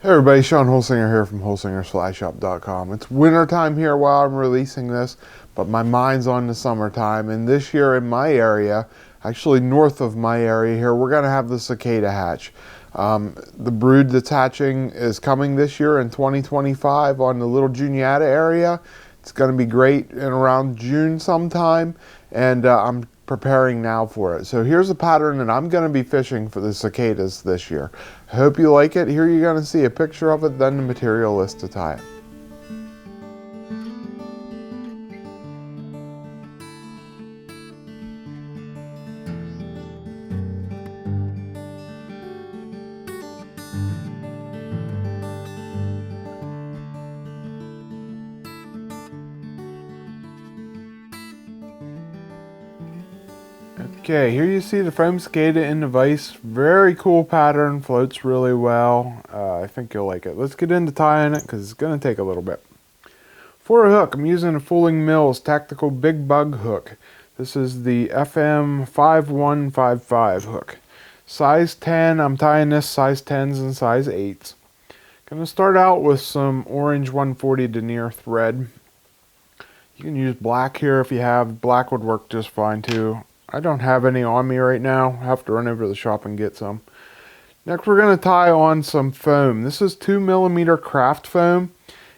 Hey everybody, Shawn Holsinger here from HolsingerSlyShop.com. It's winter time here while I'm releasing this, but my mind's on the summertime. And this year in my area, actually north of my area here, we're going to have the cicada hatch. The brood that's hatching is coming this year in 2025 on the Little Juniata area. It's going to be great in around June sometime, and I'm preparing now for it. So here's a pattern that I'm going to be fishing for the cicadas this year. I hope you like it. Here you're going to see a picture of it, then the material list to tie it. Okay, here you see the foam cicada in the vise. Very cool pattern, floats really well. I think you'll like it. Let's get into tying it because it's going to take a little bit. For a hook, I'm using a Fooling Mills Tactical Big Bug hook. This is the FM 5155 hook. Size 10, I'm tying this size 10s and size 8s. Gonna start out with some orange 140 denier thread. You can use black here if you have. Black would work just fine too. I don't have any on me right now. I have to run over to the shop and get some. Next we're going to tie on some foam. This is 2mm craft foam,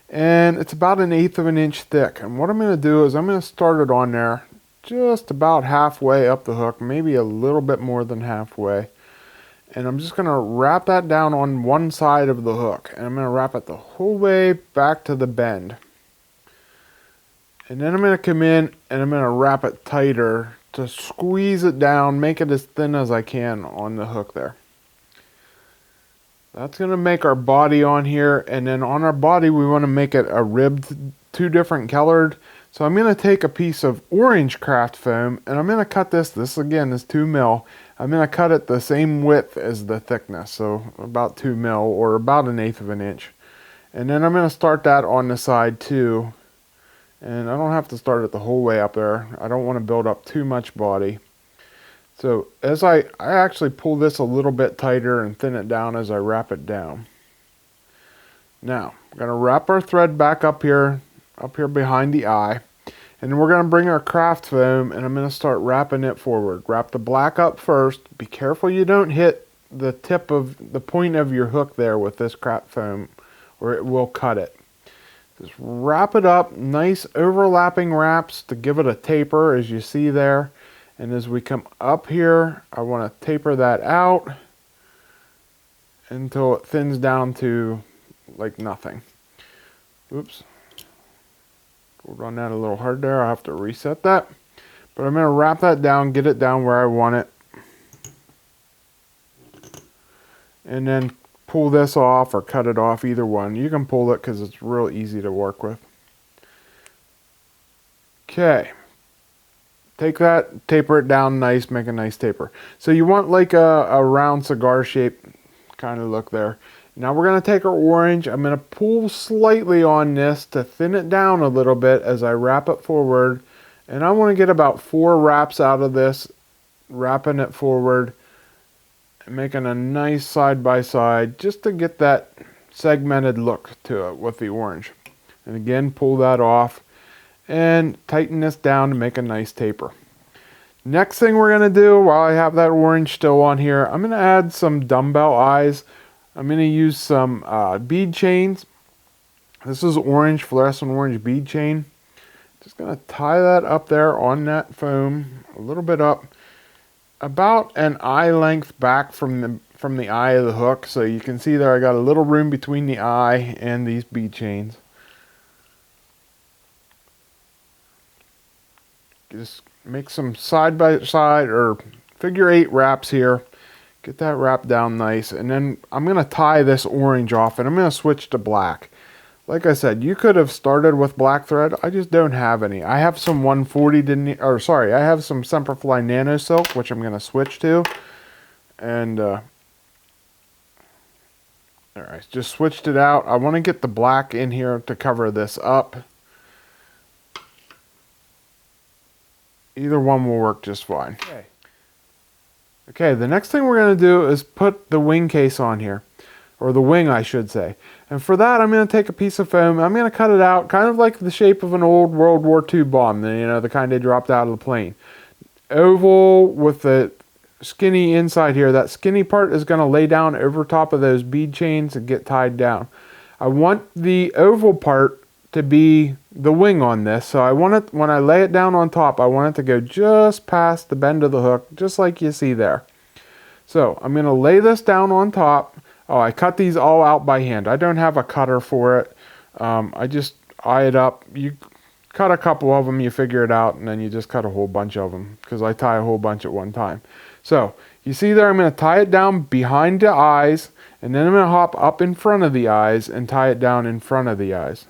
and it's about 1/8 of an inch thick. And what I'm going to do is I'm going to start it on there just about halfway up the hook, maybe a little bit more than halfway. And I'm just going to wrap that down on one side of the hook, and I'm going to wrap it the whole way back to the bend. And then I'm going to come in and I'm going to wrap it tighter to squeeze it down, make it as thin as I can on the hook there. That's going to make our body on here, and then on our body we want to make it a ribbed, 2 different colored. So I'm going to take a piece of orange craft foam and I'm going to cut this again is 2 mil. I'm going to cut it the same width as the thickness, so about 2 mil or about 1/8 of an inch. And then I'm going to start that on the side too. And I don't have to start it the whole way up there. I don't want to build up too much body. So as I actually pull this a little bit tighter and thin it down as I wrap it down. Now, I'm going to wrap our thread back up here behind the eye. And then we're going to bring our craft foam and I'm going to start wrapping it forward. Wrap the black up first. Be careful you don't hit the tip of the point of your hook there with this craft foam, or it will cut it. Just wrap it up, nice overlapping wraps to give it a taper as you see there. And as we come up here, I want to taper that out until it thins down to like nothing. Oops. Pulled on that a little hard there. I'll have to reset that. But I'm going to wrap that down, get it down where I want it. And then pull this off or cut it off, either one. You can pull it because it's real easy to work with. Okay. Take that, taper it down nice, make a nice taper. So you want like a round cigar shape kind of look there. Now we're going to take our orange. I'm going to pull slightly on this to thin it down a little bit as I wrap it forward. And I want to get about 4 wraps out of this, wrapping it forward. Making a nice side by side just to get that segmented look to it with the orange. And again, pull that off and tighten this down to make a nice taper. Next thing we're going to do while I have that orange still on here, I'm going to add some dumbbell eyes. I'm going to use some bead chains. This is orange, fluorescent orange bead chain. Just going to tie that up there on that foam, a little bit up. About an eye length back from the eye of the hook, so you can see there I got a little room between the eye and these bead chains. Just make some side by side or figure 8 wraps here. Get that wrap down nice, and then I'm going to tie this orange off and I'm going to switch to black. Like I said, you could have started with black thread. I just don't have any. I have some 140 I have some Semperfli Nano Silk, which I'm going to switch to. And all right, just switched it out. I want to get the black in here to cover this up. Either one will work just fine. Okay, the next thing we're going to do is put the wing case on here. or the wing I should say. And for that, I'm going to take a piece of foam, I'm going to cut it out kind of like the shape of an old World War II bomb, the kind they dropped out of the plane. Oval with the skinny inside here. That skinny part is going to lay down over top of those bead chains and get tied down. I want the oval part to be the wing on this, so I want it, when I lay it down on top, I want it to go just past the bend of the hook, just like you see there. So I'm going to lay this down on top. Oh, I cut these all out by hand. I don't have a cutter for it. I just eye it up. You cut a couple of them, you figure it out, and then you just cut a whole bunch of them, because I tie a whole bunch at one time. So you see there, I'm going to tie it down behind the eyes, and then I'm going to hop up in front of the eyes and tie it down in front of the eyes.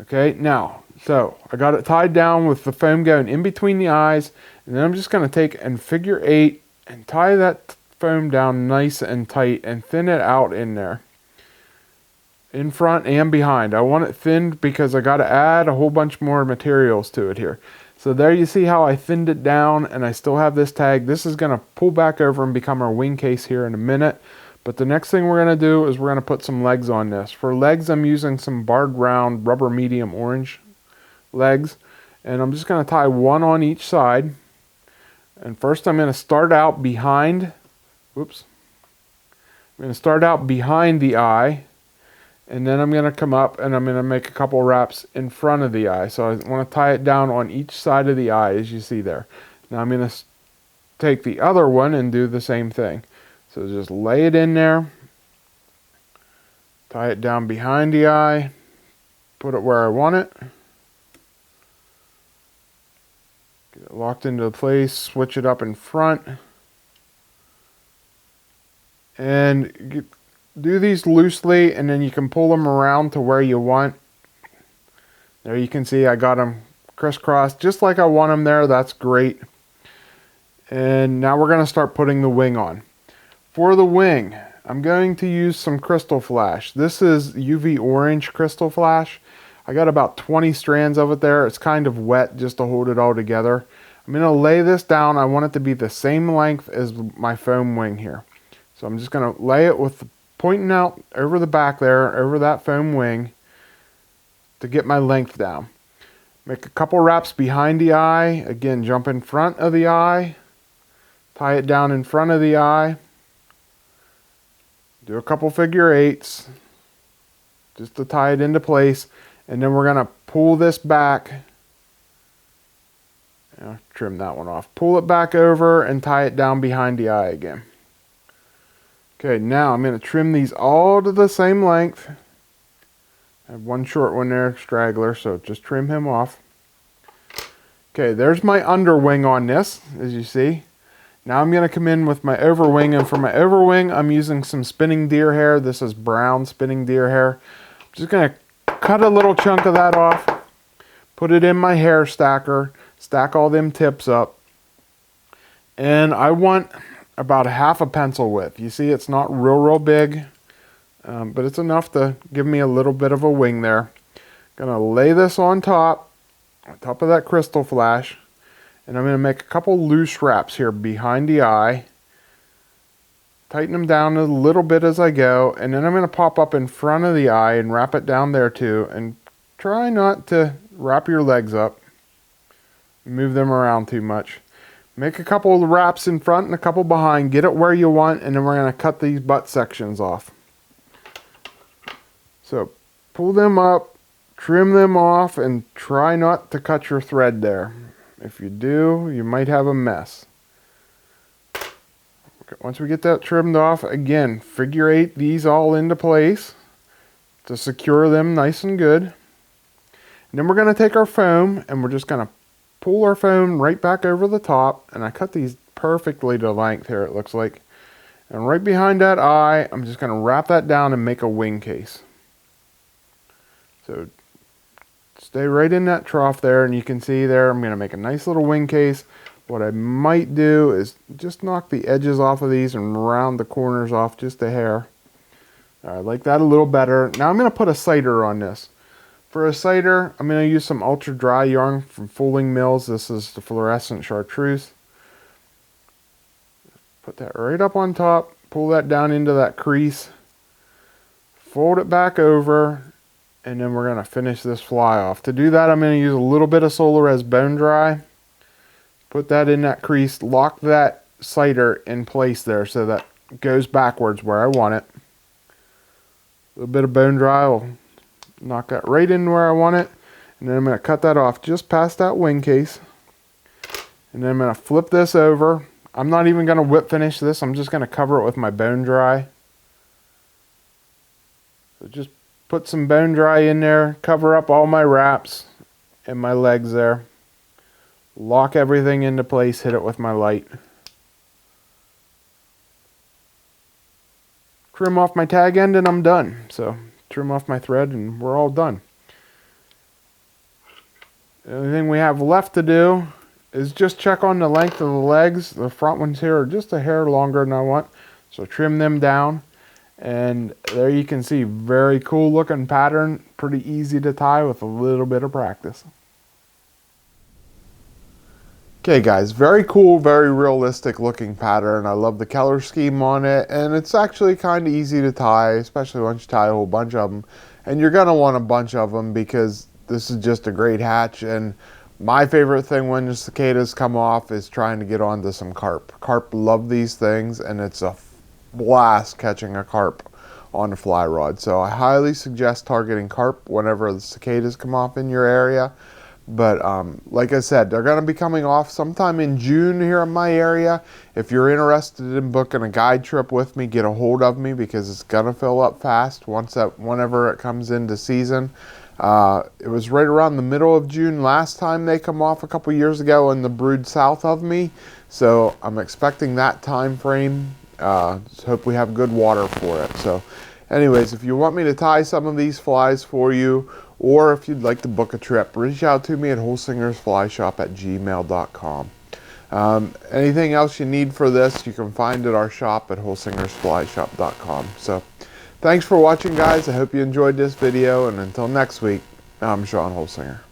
Okay, now, so I got it tied down with the foam going in between the eyes, and then I'm just going to take and figure 8 and tie that foam down nice and tight and thin it out in there. In front and behind. I want it thinned because I got to add a whole bunch more materials to it here. So there you see how I thinned it down, and I still have this tag. This is going to pull back over and become our wing case here in a minute. But the next thing we're going to do is we're going to put some legs on this. For legs, I'm using some barred round rubber medium orange legs. And I'm just going to tie one on each side. And first I'm going to start out behind, I'm going to start out behind the eye. And then I'm going to come up and I'm going to make a couple wraps in front of the eye. So I want to tie it down on each side of the eye, as you see there. Now I'm going to take the other one and do the same thing. So just lay it in there, tie it down behind the eye, put it where I want it, get it locked into place, switch it up in front, and do these loosely, and then you can pull them around to where you want. There you can see I got them crisscrossed just like I want them there. That's great. And now we're going to start putting the wing on. For the wing, I'm going to use some crystal flash. This is UV orange crystal flash. I got about 20 strands of it there. It's kind of wet just to hold it all together. I'm going to lay this down. I want it to be the same length as my foam wing here. So I'm just going to lay it with the pointing out over the back there, over that foam wing, to get my length down. Make a couple wraps behind the eye. Again, jump in front of the eye. Tie it down in front of the eye. Do a couple figure 8s just to tie it into place, and then we're going to pull this back. Trim that one off. Pull it back over and tie it down behind the eye again. Okay, now I'm going to trim these all to the same length. I have one short one there, straggler, so just trim him off. Okay, there's my underwing on this, as you see. Now I'm going to come in with my overwing, and for my overwing, I'm using some spinning deer hair. This is brown spinning deer hair. I'm just going to cut a little chunk of that off, put it in my hair stacker, stack all them tips up, and I want about a half a pencil width. You see it's not real big, but it's enough to give me a little bit of a wing there. Going to lay this on top of that crystal flash. And I'm going to make a couple loose wraps here behind the eye. Tighten them down a little bit as I go. And then I'm going to pop up in front of the eye and wrap it down there too. And try not to wrap your legs up. Move them around too much. Make a couple of wraps in front and a couple behind. Get it where you want. And then we're going to cut these butt sections off. So pull them up. Trim them off. And try not to cut your thread there. If you do, you might have a mess. Okay, once we get that trimmed off, again, figure 8 these all into place to secure them nice and good. And then we're going to take our foam and we're just going to pull our foam right back over the top. And I cut these perfectly to length here, it looks like. And right behind that eye, I'm just going to wrap that down and make a wing case. So stay right in that trough there, and you can see there I'm going to make a nice little wing case. What I might do is just knock the edges off of these and round the corners off just a hair. I like that a little better. Now I'm going to put a cider on this. For a cider, I'm going to use some ultra dry yarn from Fooling Mills. This is the fluorescent chartreuse. Put that right up on top. pull that down into that crease, fold it back over, and then we're going to finish this fly off. To do that, I'm going to use a little bit of Solar Res Bone Dry. Put that in that crease, lock that cider in place there so that it goes backwards where I want it. A little bit of Bone Dry will knock that right in where I want it. And then I'm going to cut that off just past that wing case. And then I'm going to flip this over. I'm not even going to whip finish this. I'm just going to cover it with my Bone Dry. So just put some Bone Dry in there, cover up all my wraps and my legs there. Lock everything into place, hit it with my light. Trim off my tag end and I'm done. So trim off my thread and we're all done. The only thing we have left to do is just check on the length of the legs. The front ones here are just a hair longer than I want. So trim them down. And there you can see, very cool looking pattern. Pretty easy to tie with a little bit of practice. Okay guys, very cool, very realistic looking pattern. I love the color scheme on it, and it's actually kind of easy to tie, especially once you tie a whole bunch of them. And you're going to want a bunch of them because this is just a great hatch. And my favorite thing when the cicadas come off is trying to get onto some carp. Carp love these things, and it's a blast catching a carp on a fly rod. So I highly suggest targeting carp whenever the cicadas come off in your area. But like I said, they're going to be coming off sometime in June here in my area. If you're interested in booking a guide trip with me, get a hold of me because it's going to fill up fast whenever it comes into season. It was right around the middle of June last time they come off a couple years ago in the brood south of me. So I'm expecting that time frame. Hope we have good water for it. So anyways, if you want me to tie some of these flies for you, or if you'd like to book a trip, reach out to me at holsingersflyshop@gmail.com. Anything else you need for this, you can find at our shop at holsingersflyshop.com. So thanks for watching, guys. I hope you enjoyed this video, and until next week, I'm Shawn Holsinger.